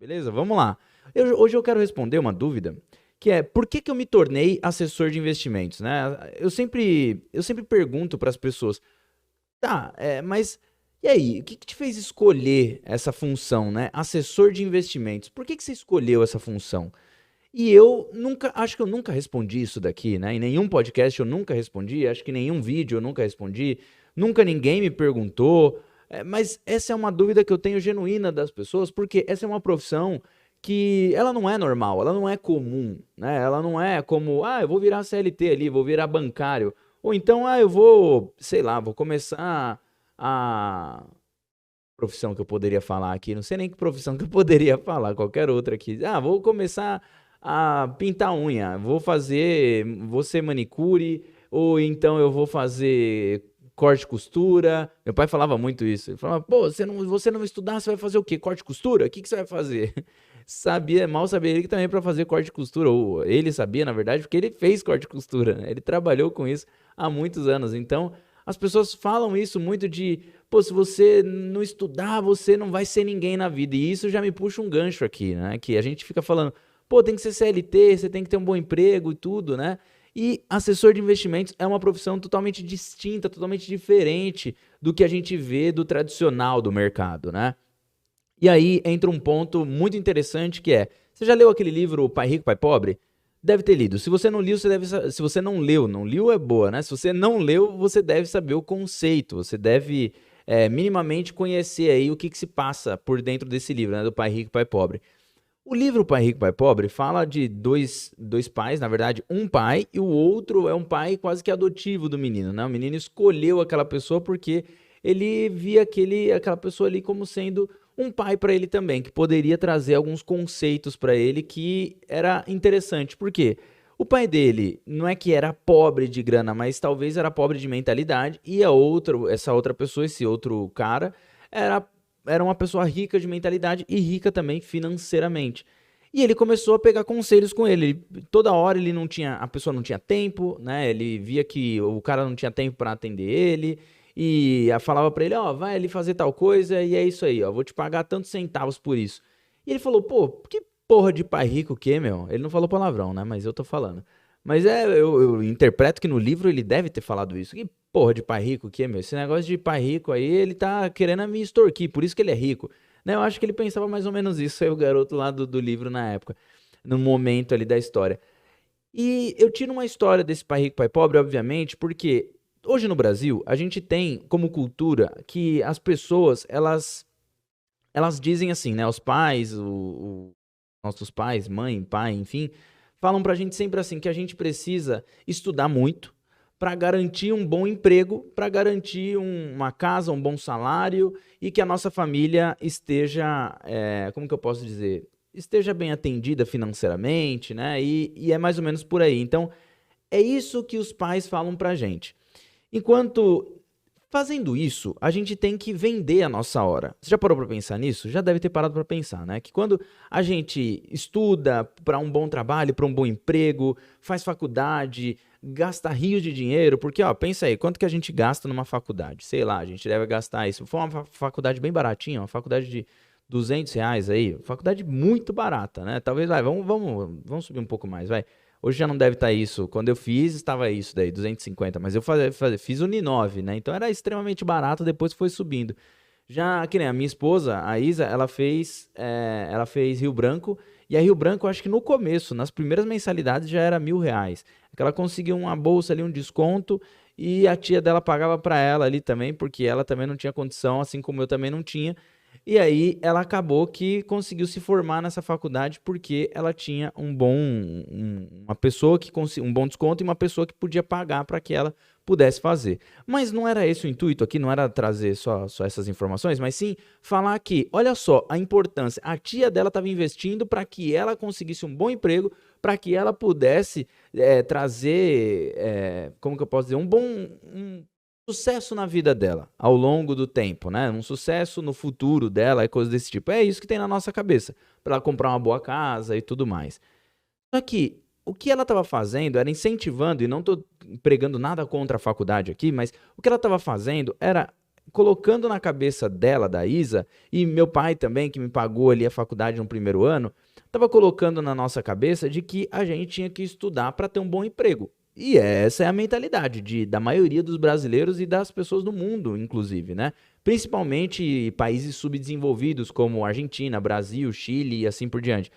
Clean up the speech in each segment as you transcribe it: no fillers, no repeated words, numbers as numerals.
Beleza? Vamos lá. Hoje eu quero responder uma dúvida, que é por que eu me tornei assessor de investimentos, né? Eu sempre pergunto para as pessoas, tá, mas e aí, o que te fez escolher essa função, né? Assessor de investimentos. Por que você escolheu essa função? E eu nunca, acho que eu nunca respondi isso daqui, né? Em nenhum podcast eu nunca respondi, acho que em nenhum vídeo eu nunca respondi, nunca ninguém me perguntou, mas essa é uma dúvida que eu tenho genuína das pessoas, porque essa é uma profissão que ela não é normal, ela não é comum, né? Ela não é como, eu vou virar CLT ali, vou virar bancário, ou então, eu vou, sei lá, vou começar a profissão que eu poderia falar aqui, não sei nem que profissão que eu poderia falar, qualquer outra aqui. Vou começar a pintar unha, vou ser manicure, ou então eu vou fazer corte e costura. Meu pai falava muito isso. Ele falava, pô, você não estudar, você vai fazer o quê? Corte e costura? O que você vai fazer? Mal sabia ele que também para fazer corte e costura, ou ele sabia, na verdade, porque ele fez corte e costura, né? Ele trabalhou com isso há muitos anos. Então, as pessoas falam isso muito de, pô, se você não estudar, você não vai ser ninguém na vida. E isso já me puxa um gancho aqui, né? Que a gente fica falando, pô, tem que ser CLT, você tem que ter um bom emprego e tudo, né? E assessor de investimentos é uma profissão totalmente distinta, totalmente diferente do que a gente vê do tradicional do mercado, né? E aí entra um ponto muito interessante que é, você já leu aquele livro Pai Rico, Pai Pobre? Deve ter lido. Se você não leu, se você não leu é boa, né? Se você não leu, você deve saber o conceito, você deve minimamente conhecer aí o que se passa por dentro desse livro, né? Do Pai Rico, Pai Pobre. O livro Pai Rico, Pai Pobre fala de dois pais, na verdade, um pai e o outro é um pai quase que adotivo do menino, né? O menino escolheu aquela pessoa porque ele via aquela pessoa ali como sendo um pai para ele também, que poderia trazer alguns conceitos para ele que era interessante. Por quê? O pai dele não é que era pobre de grana, mas talvez era pobre de mentalidade e essa outra pessoa, esse outro cara, era uma pessoa rica de mentalidade e rica também financeiramente. E ele começou a pegar conselhos com ele. Toda hora a pessoa não tinha tempo, né? Ele via que o cara não tinha tempo para atender ele e falava para ele, vai ali fazer tal coisa e é isso aí, vou te pagar tantos centavos por isso. E ele falou, pô, que porra de pai rico que é, meu? Ele não falou palavrão, né? Mas eu tô falando. Mas eu interpreto que no livro ele deve ter falado isso. Que porra de pai rico que é, meu? Esse negócio de pai rico aí, ele tá querendo me extorquir, por isso que ele é rico. Né? Eu acho que ele pensava mais ou menos isso, aí o garoto lá do livro na época, no momento ali da história. E eu tiro uma história desse pai rico, pai pobre, obviamente, porque hoje no Brasil, a gente tem como cultura que as pessoas, elas dizem assim, né? Os pais, nossos pais, mãe, pai, enfim, falam pra gente sempre assim que a gente precisa estudar muito para garantir um bom emprego, para garantir uma casa, um bom salário e que a nossa família esteja, como que eu posso dizer, esteja bem atendida financeiramente, né? E é mais ou menos por aí. Então, é isso que os pais falam pra gente. Enquanto fazendo isso, a gente tem que vender a nossa hora. Você já parou para pensar nisso? Já deve ter parado para pensar, né? Que quando a gente estuda para um bom trabalho, para um bom emprego, faz faculdade, gasta rios de dinheiro, porque, pensa aí, quanto que a gente gasta numa faculdade? Sei lá, a gente deve gastar isso. Se for uma faculdade bem baratinha, uma faculdade de R$ 200 aí, faculdade muito barata, né? Talvez, vamos subir um pouco mais, vai. Hoje já não deve estar isso. Quando eu fiz, estava isso daí, 250. Mas eu fiz Uninove, né? Então era extremamente barato, depois foi subindo. Já, que nem a minha esposa, a Isa, ela fez Rio Branco. E a Rio Branco, eu acho que no começo, nas primeiras mensalidades, já era R$ 1.000. Que ela conseguiu uma bolsa ali, um desconto. E a tia dela pagava para ela ali também, porque ela também não tinha condição, assim como eu também não tinha. E aí ela acabou que conseguiu se formar nessa faculdade porque ela tinha uma pessoa que um bom desconto e uma pessoa que podia pagar para que ela pudesse fazer. Mas não era esse o intuito aqui, não era trazer só essas informações, mas sim falar que, olha só, a importância. A tia dela estava investindo para que ela conseguisse um bom emprego, para que ela pudesse trazer, como que eu posso dizer, um sucesso na vida dela, ao longo do tempo, né? Um sucesso no futuro dela e coisas desse tipo. É isso que tem na nossa cabeça, para ela comprar uma boa casa e tudo mais. Só que o que ela estava fazendo era incentivando, e não estou pregando nada contra a faculdade aqui, mas o que ela estava fazendo era colocando na cabeça dela, da Isa, e meu pai também, que me pagou ali a faculdade no primeiro ano, estava colocando na nossa cabeça de que a gente tinha que estudar para ter um bom emprego. E essa é a mentalidade da maioria dos brasileiros e das pessoas do mundo, inclusive, né? Principalmente países subdesenvolvidos como Argentina, Brasil, Chile e assim por diante.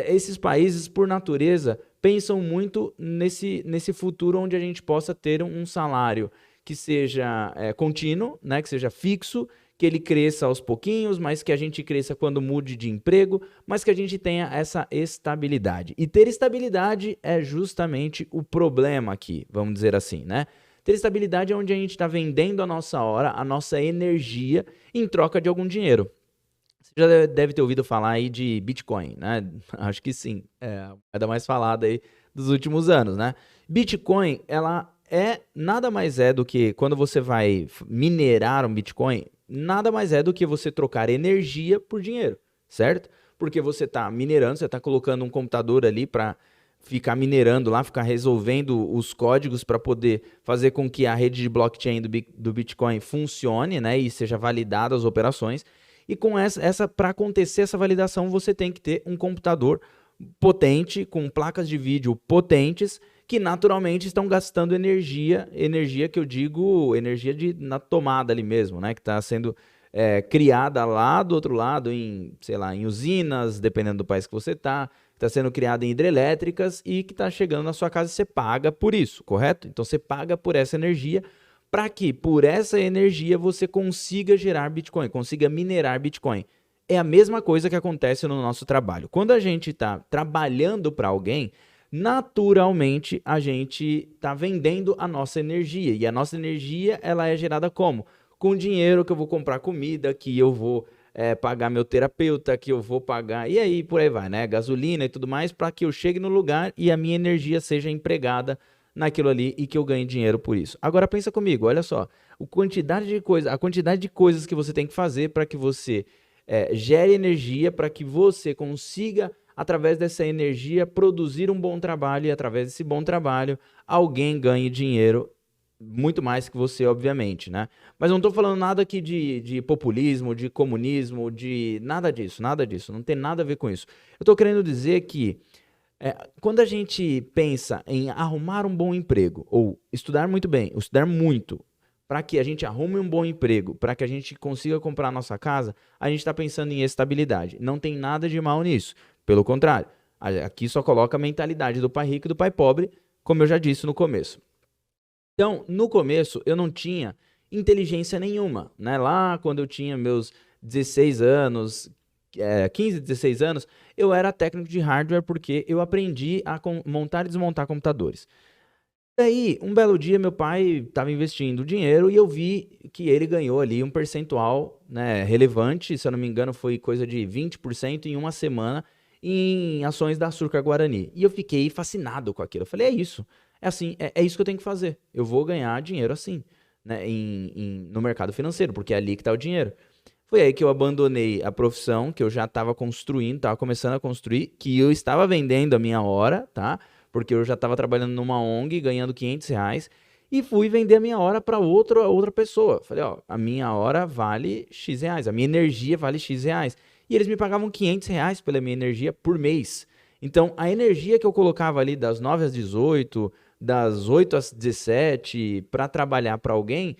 Esses países, por natureza, pensam muito nesse futuro onde a gente possa ter um salário que seja contínuo, né, que seja fixo, que ele cresça aos pouquinhos, mas que a gente cresça quando mude de emprego, mas que a gente tenha essa estabilidade. E ter estabilidade é justamente o problema aqui, vamos dizer assim, né? Ter estabilidade é onde a gente está vendendo a nossa hora, a nossa energia, em troca de algum dinheiro. Você já deve ter ouvido falar aí de Bitcoin, né? Acho que sim. É a moeda mais falada aí dos últimos anos, né? Bitcoin, ela nada mais é do que, quando você vai minerar um Bitcoin, nada mais é do que você trocar energia por dinheiro, certo? Porque você está minerando, você está colocando um computador ali para ficar minerando lá, ficar resolvendo os códigos para poder fazer com que a rede de blockchain do Bitcoin funcione, né? E seja validada as operações. E com para acontecer essa validação, você tem que ter um computador potente, com placas de vídeo potentes, que naturalmente estão gastando energia que eu digo, energia na tomada ali mesmo, né? Que está sendo criada lá do outro lado, sei lá, em usinas, dependendo do país que você está sendo criada em hidrelétricas e que está chegando na sua casa e você paga por isso, correto? Então você paga por essa energia, para que por essa energia você consiga gerar Bitcoin, consiga minerar Bitcoin. É a mesma coisa que acontece no nosso trabalho. Quando a gente está trabalhando para alguém, naturalmente a gente está vendendo a nossa energia. E a nossa energia, ela é gerada como? Com dinheiro que eu vou comprar comida, que eu vou pagar meu terapeuta, que eu vou pagar, e aí por aí vai, né? Gasolina e tudo mais, para que eu chegue no lugar e a minha energia seja empregada naquilo ali e que eu ganhe dinheiro por isso. Agora pensa comigo, olha só, a quantidade de coisas que você tem que fazer para que você gere energia, para que você consiga, através dessa energia, produzir um bom trabalho e através desse bom trabalho, alguém ganhe dinheiro, muito mais que você, obviamente, né? Mas não estou falando nada aqui de populismo, de comunismo, de nada disso, não tem nada a ver com isso. Eu estou querendo dizer que quando a gente pensa em arrumar um bom emprego, ou estudar muito bem, ou estudar muito, para que a gente arrume um bom emprego, para que a gente consiga comprar a nossa casa, a gente está pensando em estabilidade. Não tem nada de mal nisso. Pelo contrário, aqui só coloca a mentalidade do pai rico e do pai pobre, como eu já disse no começo. Então, no começo, eu não tinha inteligência nenhuma, né? Lá quando eu tinha meus 16 anos, 15, 16 anos, eu era técnico de hardware porque eu aprendi a montar e desmontar computadores. Daí, um belo dia, meu pai estava investindo dinheiro e eu vi que ele ganhou ali um percentual, né, relevante, se eu não me engano foi coisa de 20% em uma semana em ações da Açúcar Guarani. E eu fiquei fascinado com aquilo. Eu falei, é isso, é assim, é isso que eu tenho que fazer. Eu vou ganhar dinheiro assim, né, no mercado financeiro, porque é ali que está o dinheiro. Foi aí que eu abandonei a profissão que eu já estava construindo, estava começando a construir, que eu estava vendendo a minha hora, tá? Porque eu já estava trabalhando numa ONG, ganhando R$ 500, e fui vender a minha hora para outra pessoa. Falei, ó, a minha hora vale X reais, a minha energia vale X reais. E eles me pagavam R$ 500 pela minha energia por mês. Então, a energia que eu colocava ali das 9 às 18, das 8 às 17, para trabalhar para alguém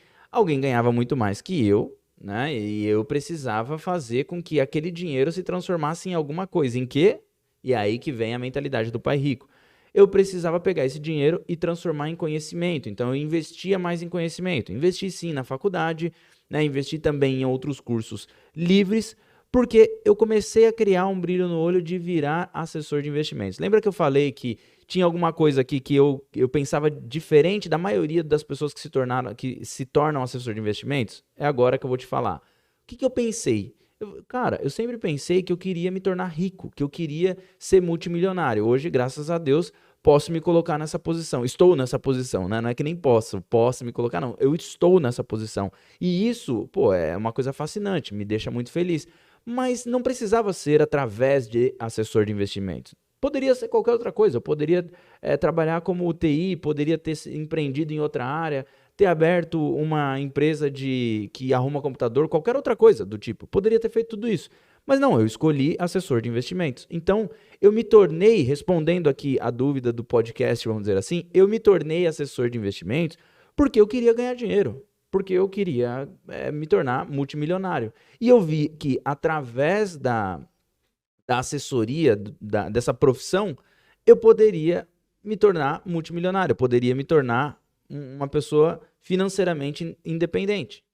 ganhava muito mais que eu, né? E eu precisava fazer com que aquele dinheiro se transformasse em alguma coisa. Em quê? E é aí que vem a mentalidade do pai rico. Eu precisava pegar esse dinheiro e transformar em conhecimento. Então, eu investia mais em conhecimento. Investi sim na faculdade, né? Investi também em outros cursos livres, porque eu comecei a criar um brilho no olho de virar assessor de investimentos. Lembra que eu falei que tinha alguma coisa aqui que eu pensava diferente da maioria das pessoas que se tornam assessor de investimentos? É agora que eu vou te falar. O que eu pensei? Eu sempre pensei que eu queria me tornar rico, que eu queria ser multimilionário. Hoje, graças a Deus, posso me colocar nessa posição. Estou nessa posição, né? Não é que nem posso me colocar, não. Eu estou nessa posição. E isso, é uma coisa fascinante, me deixa muito feliz. Mas não precisava ser através de assessor de investimentos. Poderia ser qualquer outra coisa. Eu poderia trabalhar como UTI, poderia ter empreendido em outra área, ter aberto uma empresa que arruma computador, qualquer outra coisa do tipo. Poderia ter feito tudo isso. Mas não, eu escolhi assessor de investimentos. Então, eu me tornei, respondendo aqui a dúvida do podcast, vamos dizer assim, eu me tornei assessor de investimentos porque eu queria ganhar dinheiro. Porque eu queria me tornar multimilionário. E eu vi que através da assessoria, dessa profissão, eu poderia me tornar multimilionário, eu poderia me tornar uma pessoa financeiramente independente.